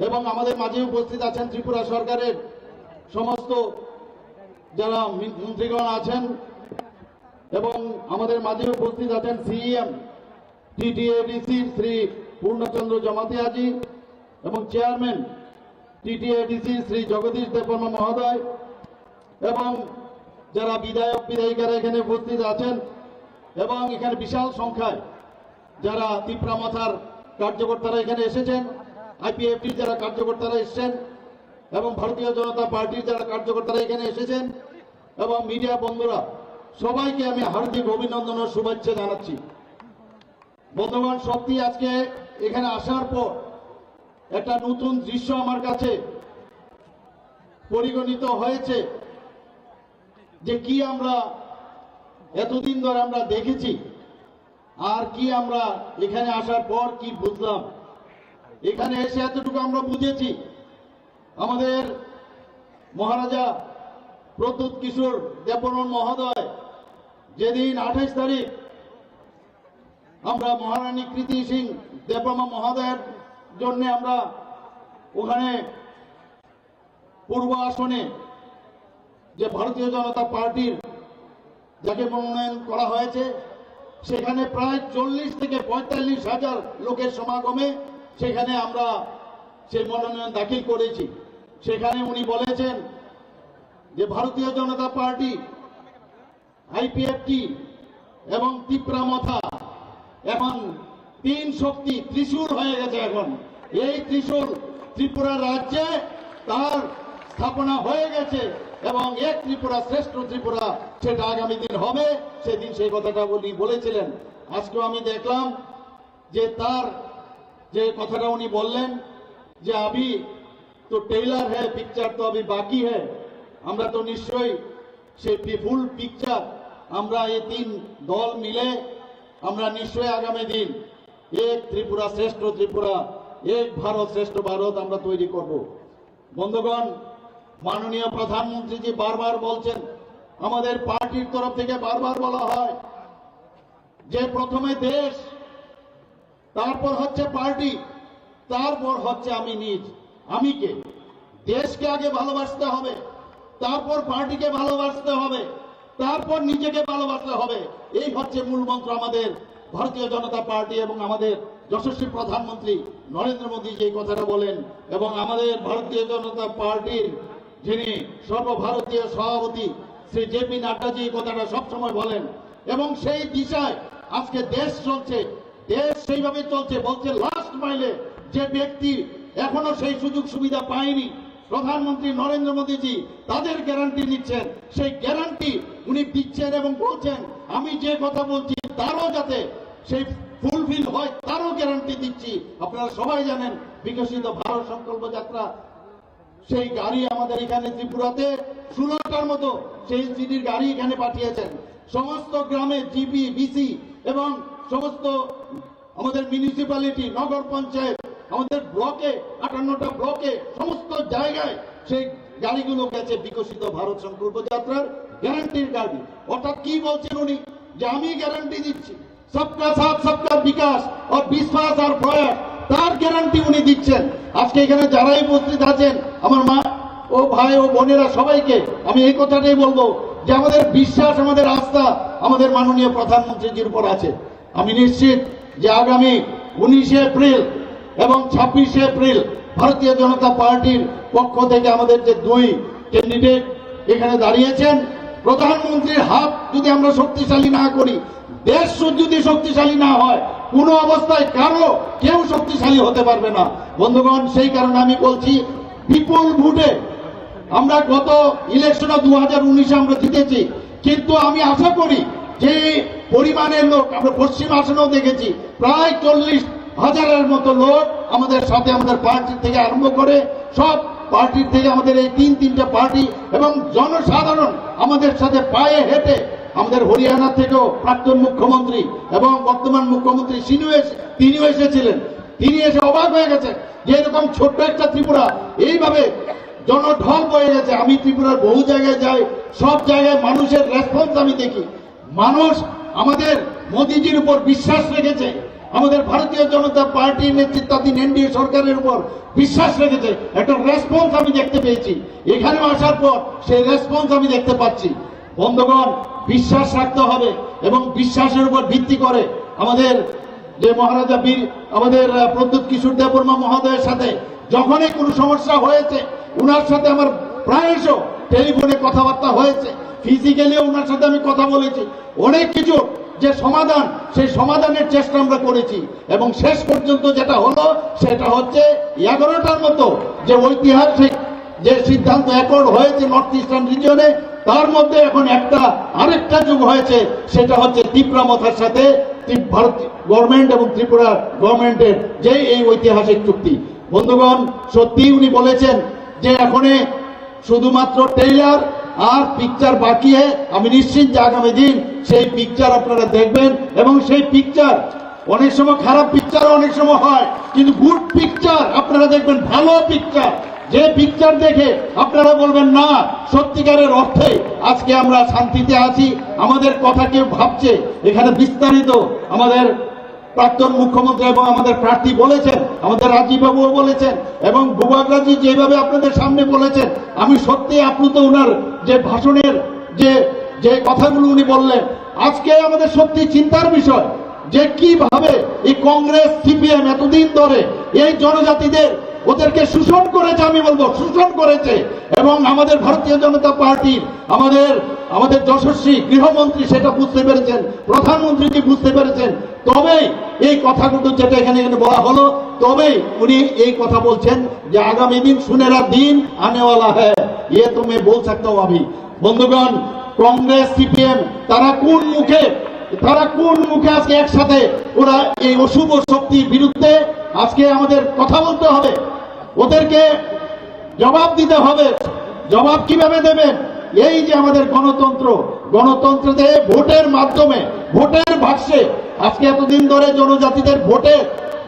এবং আমাদের মাঝে উপস্থিত আছেন ত্রিপুরা সরকারের সমস্ত যারা মন্ত্রীগণ আছেন এবং আমাদের মাঝে উপস্থিত আছেন সিএম টিটিএডিসি শ্রী পূর্ণচন্দ্র জমাতিয়াজি এবং চেয়ারম্যান টিটিএডিসি শ্রী জগদীশ দেববর্মা মহোদয় এবং যারা বিধায়ক বিধায়িকারা এখানে উপস্থিত আছেন এবং এখানে বিশাল সংখ্যায় যারা তিপ্রামথার কার্যকর্তারা এখানে এসেছেন, আইপিএফটির যারা কার্যকর্তারা এসেছেন এবং ভারতীয় জনতা পার্টির যারা কার্যকর্তারা এখানে এসেছেন এবং মিডিয়া বন্ধুরা, সবাইকে আমি হার্দিক অভিনন্দন ও শুভেচ্ছা জানাচ্ছি। বন্ধুগণ, সত্যি আজকে এখানে আসার পর একটা নতুন দৃশ্য আমার কাছে পরিগণিত হয়েছে যে কি আমরা এতদিন ধরে আমরা দেখেছি আর কি আমরা এখানে আসার পর কি বুঝলাম। এখানে এসে এতটুকু আমরা বুঝেছি, আমাদের মহারাজা প্রদ্যুৎ কিশোর দেববর্মন মহোদয় যেদিন 28 তারিখ আমরা মহারানী কৃতি সিং দেববর্মা মহোদয়ের জন্য আমরা ওখানে পূর্ব আসনে যে ভারতীয় জনতা পার্টির যাকে মনোনয়ন করা হয়েছে সেখানে প্রায় 40 থেকে 45 হাজার লোকের সমাগমে সেখানে আমরা সেই মনোনয়ন দাখিল করেছি। সেখানে উনি বলেছেন যে ভারতীয় জনতা পার্টি, আইপিএফটি এবং তিপ্রামথা এখন তিন শক্তি ত্রিশূল হয়ে গেছে। এখন এই ত্রিশূল ত্রিপুরা রাজ্যে তার স্থাপনা হয়ে গেছে এবং এক ত্রিপুরা শ্রেষ্ঠ ত্রিপুরা সেটা আগামী দিন হবে। সেদিন সেই কথাটা উনি বলেছিলেন। আজকেও আমি দেখলাম যে তার যে কথাটা উনি বললেন যে अभी तो टेलर है, पिक्चर तो अभी बाकी है। আমরা তো নিশ্চয়ই সেই ফুল পিকচার আমরা এই তিন দল মিলে আমরা নিশ্চয়ই আগামী দিন এক ত্রিপুরা শ্রেষ্ঠ ত্রিপুরা, এক ভারত শ্রেষ্ঠ ভারত আমরা তৈরি করব। বন্ধুগণ, মাননীয় প্রধানমন্ত্রীজি বারবার বলছেন, আমাদের পার্টির তরফ থেকে বারবার বলা হয় যে প্রথমে দেশ, তারপর হচ্ছে পার্টি, তারপর হচ্ছে আমি নিজ। আমি কে? দেশকে আগে ভালোবাসতে হবে, তারপর পার্টিকে ভালোবাসতে হবে, তারপর নিজেকে ভালোবাসতে হবে। এই হচ্ছে মূল মন্ত্র আমাদের ভারতীয় জনতা পার্টি এবং আমাদের যশস্বী প্রধানমন্ত্রী নরেন্দ্র মোদী যে কথাটা বলেন এবং আমাদের ভারতীয় জনতা পার্টির যিনি সর্বভারতীয় সভাপতি শ্রী জেপি নাড্ডাজি কথাটা সবসময় বলেন এবং সেই দিশায় আজকে দেশ চলছে। দেশ সেইভাবে চলছে। বলছে লাস্ট মাইলে যে ব্যক্তি এখনো সেই সুযোগ সুবিধা পায়নি, প্রধানমন্ত্রী নরেন্দ্র মোদীজি তাদের গ্যারান্টি নিচ্ছেন। সেই গ্যারান্টি উনি দিচ্ছেন এবং বলছেন আমি যে কথা বলছি তারও যাতে সেই ফুলফিল হয় তারও গ্যারান্টি দিচ্ছি। আপনারা সবাই জানেন বিকশিত ভারত সংকল্প যাত্রা, সেই গাড়ি আমাদের এখানে ত্রিপুরাতে 16টার মতো সেই সিটির গাড়ি এখানে পাঠিয়েছেন। সমস্ত গ্রামে জিপি, বিসি এবং সমস্ত আমাদের মিউনিসিপ্যালিটি, নগর পঞ্চায়েত, আমাদের ব্লকে 58টা ব্লকে সমস্ত জায়গায় সেই গাড়িগুলো গেছে বিকশিত ভারত সংকল্প যাত্রার গ্যারান্টির গাড়ি। অর্থাৎ কি বলছেন উনি যে আমি গ্যারান্টি দিচ্ছি সবকা সাথ সবকা বিকাশ ও বিশ্বাস আর প্রয়াস, তার গ্যারান্টি উনি দিচ্ছেন। আজকে এখানে যারাই উপস্থিত আছেন আমার মা ও ভাই ও বোনেরা, সবাইকে আমি এই কথাটাই বলবো যে আমাদের বিশ্বাস, আমাদের আস্থা আমাদের মাননীয় প্রধানমন্ত্রীজির উপর আছে। আমি নিশ্চিত যে আগামী 19 এপ্রিল এবং 26 এপ্রিল ভারতীয় জনতা পার্টির পক্ষ থেকে আমাদের যে দুই ক্যান্ডিডেট এখানে দাঁড়িয়েছেন, প্রধানমন্ত্রীর হাত যদি আমরা শক্তিশালী না করি, দেশ যদি শক্তিশালী না হয়, কোন অবস্থায় কেউ শক্তিশালী হতে পারবে না। বন্ধুগণ, সেই কারণে আমি বলছি বিপুল ভোটে আমরা গত ইলেকশনে 2019 আমরা জিতেছি, কিন্তু আমি আশা করি যে পরিমাণের লোক আমরা পশ্চিম আসনেও দেখেছি প্রায় 40,000-এর মতো লোক আমাদের সাথে, আমাদের পার্টি থেকে আরম্ভ করে সব পার্টির থেকে আমাদের এই তিনটা পার্টি এবং জনসাধারণ আমাদের সাথে পায়ে হেঁটে, আমাদের হরিয়ানা থেকেও প্রাক্তন মুখ্যমন্ত্রী এবং বর্তমান মুখ্যমন্ত্রী তিনিও এসেছিলেন। তিনি এসে অবাক হয়ে গেছেন যে এরকম ছোট্ট একটা ত্রিপুরা এইভাবে জনঢল বয়ে গেছে। আমি ত্রিপুরার বহু জায়গায় যাই, সব জায়গায় মানুষের রেসপন্স আমি দেখি। মানুষ আমাদের মোদিজির উপর বিশ্বাস রেখেছে আমাদের ভারতীয় জনতা পার্টির নেতৃত্বাধীন এনডিএ সরকারের উপর বিশ্বাস রেখেছে, একটা রেসপন্স আমি দেখতে পেয়েছি। এখানে আসার পর সেই রেসপন্স আমি দেখতে পাচ্ছি। বন্ধুগণ, বিশ্বাস রাখতে হবে এবং বিশ্বাসের উপর ভিত্তি করে আমাদের যে মহারাজা বীর আমাদের প্রদ্যুৎ কিশোর দেববর্মা মহোদয়ের সাথে যখনই কোনো সমস্যা হয়েছে, উনার সাথে আমার প্রায়শ টেলিফোনে কথাবার্তা হয়েছে, ফিজিক্যালিও উনার সাথে আমি কথা বলেছি। অনেক কিছু যে সমাধান, সেই সমাধানের চেষ্টা আমরা করেছি এবং শেষ পর্যন্ত যেটা হলো সেটা হচ্ছে 11টার মতো যে ঐতিহাসিক যে সিদ্ধান্ত অ্যাকর্ড হয়েছে নর্থ ইস্টার্ন রিজিয়নে, তার মধ্যে এখন আরেকটা যুগ হয়েছে, সেটা হচ্ছে তীব্রামথার সাথে ভারত গভর্নমেন্ট এবং ত্রিপুরা গভর্নমেন্টের যে এই ঐতিহাসিক চুক্তি। বন্ধুগণ, সত্যি উনি বলেছেন যে এখন শুধুমাত্র ট্রেইলার আর পিকচার বাকি। আমি নিশ্চিত যে আগামী দিন সেই পিকচার আপনারা দেখবেন এবং সেই পিকচার অনেক সময় খারাপ পিকচার অনেক সময় হয়, কিন্তু গুড পিকচার আপনারা দেখবেন, ভালো পিকচার, যে পিকচার দেখে আপনারা বলবেন না সত্যিকারের অর্থে আজকে আমরা শান্তিতে আছি, আমাদের কথা কেউ ভাবছে। এখানে বিস্তারিত আমাদের প্রাক্তন মুখ্যমন্ত্রী এবং আমাদের প্রার্থী বলেছেন, আমাদের রাজীব বাবুও বলেছেন এবং বুবাগরাজি যেভাবে আপনাদের সামনে বলেছেন, আমি সত্যি আপ্লুত। ওনার যে ভাষণের যে কথাগুলো উনি বললেন, আজকে আমাদের সত্যি চিন্তার বিষয় যে কিভাবে এই কংগ্রেস সিপিএম এতদিন ধরে এই জনজাতিদের ওদেরকে শোষণ করেছে, আমি বলবো শোষণ করেছে। এবং আমাদের ভারতীয় জনতা পার্টির আমাদের যশস্বী গৃহমন্ত্রী সেটা বুঝতে পেরেছেন, প্রধানমন্ত্রীজি বুঝতে পেরেছেন। তবেই এই কথাগুলো যেটা এখানে বলা হলো, তবেই উনি এই কথা বলছেন যে আগামী দিন সুনেরা দিন আনেওয়ালা হ্যায়, ইয়ে তো मैं बोल सकता हूं अभी। বন্ধুগণ, কংগ্রেস সিপিএম তারা কোন মুখে আজকে একসাথে ওরা এই অশুভ শক্তির বিরুদ্ধে আজকে আমাদের কথা বলতে হবে, ওদেরকে জবাব দিতে হবে। জবাব কিভাবে দেবেন? এই যে আমাদের গণতন্ত্রতে ভোটের মাধ্যমে, ভোটের বাক্সে, আজকে এতদিন ধরে জনজাতিদের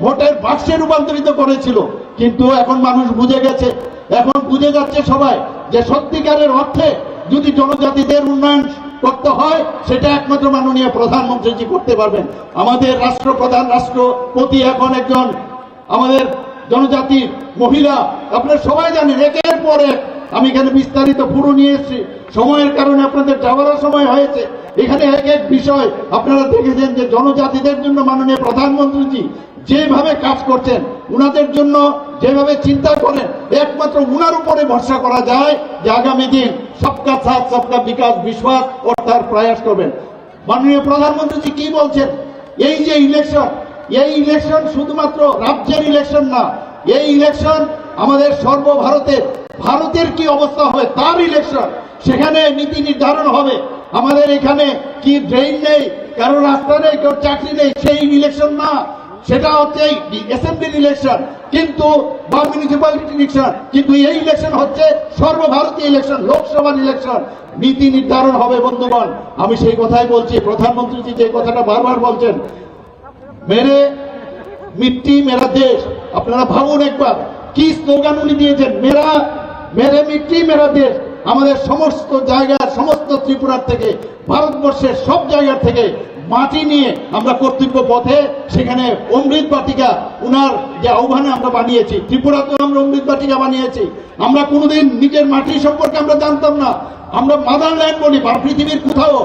ভোটের বাক্সে রূপান্তরিত করেছিল, কিন্তু এখন মানুষ বুঝে গেছে, এখন বুঝে যাচ্ছে সবাই যে সত্যিকারের অর্থে যদি জনজাতিদের উন্নয়ন করতে হয় সেটা একমাত্র মাননীয় প্রধানমন্ত্রীজি করতে পারবেন। আমাদের রাষ্ট্রপ্রধান, রাষ্ট্রপতি এখন একজন আমাদের জনজাতির মহিলা, আপনারা সবাই জানেন। একের পর এক আমি এখানে বিস্তারিত পুরো নিয়ে এসেছি, সময়ের কারণে আপনাদের যাওয়ার সময় হয়েছে। এখানে এক এক বিষয় আপনারা দেখেছেন যে জনজাতিদের জন্য মাননীয় প্রধানমন্ত্রীজি যেভাবে কাজ করছেন, উনাদের জন্য যেভাবে চিন্তা করেন, একমাত্র উনার উপরে ভরসা করা যায় যে আগামী দিন সবকা সাথ সবকা বিকাশ বিশ্বাস ও তার প্রয়াস করবেন। মাননীয় প্রধানমন্ত্রীজি কি বলছেন? এই যে এই ইলেকশন শুধুমাত্র রাজ্যের ইলেকশন না, এই ইলেকশন আমাদের ভারতের কি অবস্থা হবে তার ইলেকশন। সেখানে নীতি নির্ধারণ হবে। আমাদের এখানে কি ড্রেন নেই, কারো রাস্তা নেই, কারো চাকরি নেই, সেই ইলেকশন না, সেটা হচ্ছে অ্যাসেম্বলির ইলেকশন কিন্তু বা মিউনিসিপ্যালিটি ইলেকশন। কিন্তু এই ইলেকশন হচ্ছে সর্বভারতীয় ইলেকশন, লোকসভার ইলেকশন। নীতি নির্ধারণ হবে। বন্ধুগণ, আমি সেই কথাই বলছি। প্রধানমন্ত্রী যে কথাটা বারবার বলছেন, মেরে মিট্টি মেরা দেশ, আপনারা ভাবুন একবার কি স্লোগান উনি দিয়েছেন, মেরে মিট্টি মেরা দেশ। আমাদের সমস্ত জায়গার, সমস্ত ত্রিপুরার থেকে, ভারতবর্ষের সব জায়গা থেকে মাটি নিয়ে আমরা কর্তব্য পথে সেখানে অমৃত বাটিকা উনার যে আহ্বানে আমরা বানিয়েছি। ত্রিপুরাতেও আমরা অমৃত বাটিকা বানিয়েছি। আমরা কোনোদিন নিজের মাটি সম্পর্কে আমরা জানতাম না, আমরা মাদারল্যান্ড বলি, পৃথিবীর কোথাও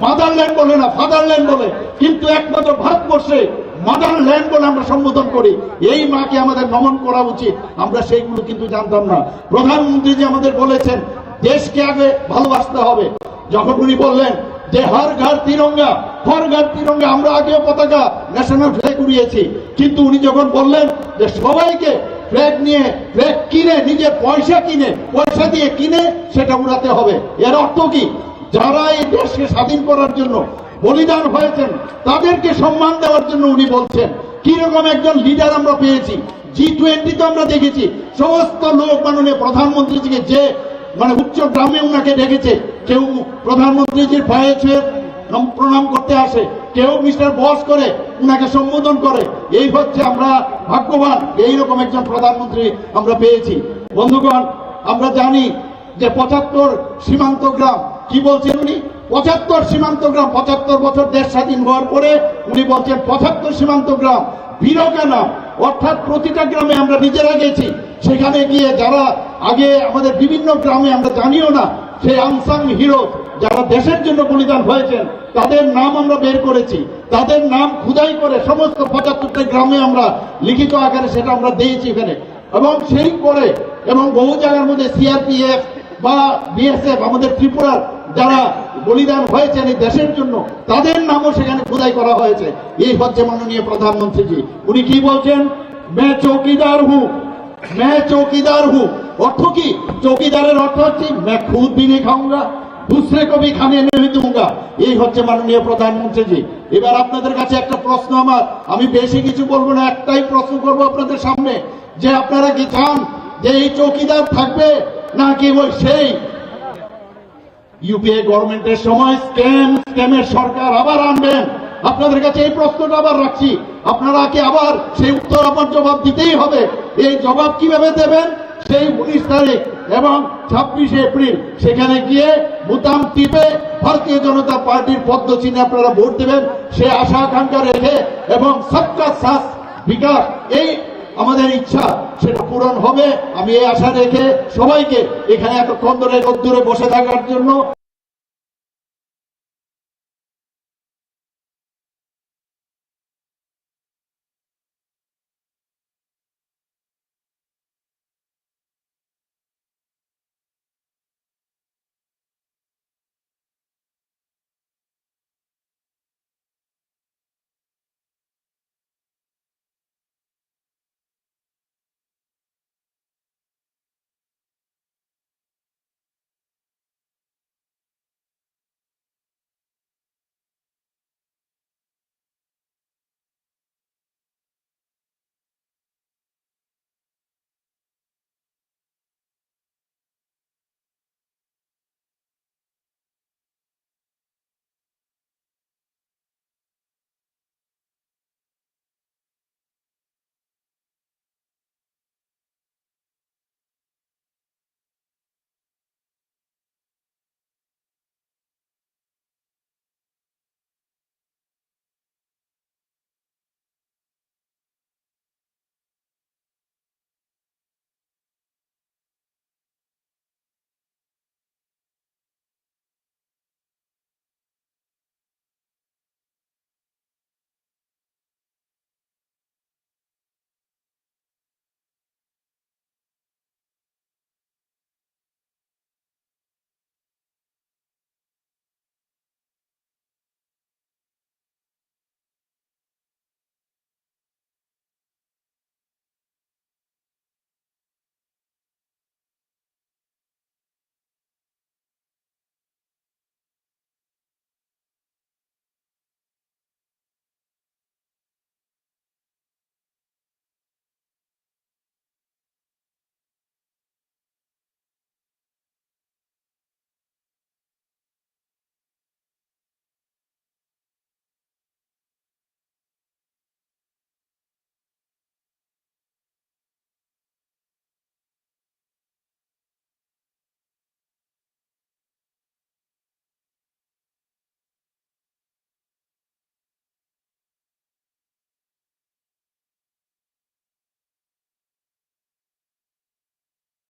মাদারল্যান্ড বলে না, ফাদারল্যান্ড বলে, কিন্তু একমাত্র ভারতবর্ষে মাদারল্যান্ড বলে আমরা সম্বোধন করি। এই মাকে আমাদের নমন করা উচিত, আমরা সেইগুলো কিন্তু জানতাম না। প্রধানমন্ত্রী যে আমাদের বলেছেন দেশকে আগে ভালোবাসতে হবে, যখন উনি বললেন যে হর ঘর তিরঙ্গা, আমরা আগেও পতাকা ন্যাশনাল ফ্ল্যাগ উড়িয়েছি, কিন্তু উনি যখন বললেন যে সবাইকে ফ্ল্যাগ কিনে, নিজের পয়সা দিয়ে কিনে সেটা উড়াতে হবে, এর অর্থ কি? যারা এই দেশকে স্বাধীন করার জন্য বলিদান হয়েছেন তাদেরকে সম্মান দেওয়ার জন্য উনি বলছেন। কিরকম একজন লিডার আমরা পেয়েছি। G20 তো আমরা দেখেছি, সমস্ত লোক মাননীয় প্রধানমন্ত্রীজিকে যে উচ্চ গ্রামে উনাকে ডেকেছে, কেউ প্রধানমন্ত্রীজির পায়ে ছুঁয়ে প্রণাম করতে আসে, কেউ মিস্টার বস করে উনাকে সম্বোধন করে। এই হচ্ছে আমরা ভাগ্যবান, এইরকম একজন প্রধানমন্ত্রী আমরা পেয়েছি। বন্ধুগণ, আমরা জানি যে 75 সীমান্ত গ্রাম, কি বলছেন উনি, 75 সীমান্ত গ্রাম, 75 বছর দেশ স্বাধীন হওয়ার পরে উনি বলছেন 75 সীমান্ত গ্রাম বীরকানা, অর্থাৎ প্রতিটা গ্রামে আমরা নিজেরা গেছি, সেখানে গিয়ে যারা আগে আমাদের বিভিন্ন গ্রামে আমরা জানিও না, সেই আনসাং হিরো যারা দেশের জন্য বলিদান হয়েছেন তাদের নাম আমরা বের করেছি, তাদের নাম খুদাই করে সমস্ত 75টা গ্রামে আমরা লিখিত আকারে সেটা আমরা দিয়েছি এখানে। এবং সেই করে এবং বহু জায়গার মধ্যে সিআরপিএফ বা বিএসএফ আমাদের ত্রিপুরার যারা বলিদান হয়েছেন এই দেশের জন্য তাদের নামও সেখানে খোদাই করা হয়েছে। এই হচ্ছে মাননীয় প্রধানমন্ত্রীজি, উনি কি বলছেন, मैं चौकीदार हूं, मैं चौकीदार हूं। অর্থ কি? চৌকিদারের অর্থ হচ্ছে मैं खुद भी नहीं खाऊंगा, दूसरे को भी खाने नहीं दूंगा। এই হচ্ছে মাননীয় প্রধানমন্ত্রীজি। এবার আপনাদের কাছে একটা প্রশ্ন আমার, আমি বেশি কিছু বলবো না, একটাই প্রশ্ন করবো আপনাদের সামনে, যে আপনারা কি চান যে এই চৌকিদার থাকবে নাকি ওই সেই ইউপিএ গভর্নমেন্টের সময় স্ক্যামের সরকার আবার আনবেন? আপনাদের কাছে এই প্রশ্নটা আবার রাখছি, আপনারা কি আবার সেই উত্তর আমার জবাব দিতেই হবে। এই জবাব কিভাবে দেবেন? সেই 19 তারিখ এবং 26 এপ্রিল সেখানে গিয়ে বুতাম টিপে ভারতীয় জনতা পার্টির পদ্ম চিহ্নে আপনারা ভোট দেবেন, সে আশা আকাঙ্ক্ষা রেখে, এবং সবকা সাথ বিকাশ এই আমাদের ইচ্ছা সেটা পূরণ হবে। আমি এই আশা রেখে সবাইকে এখানে এতক্ষণ ধরে রোদ্দুরে বসে থাকার জন্য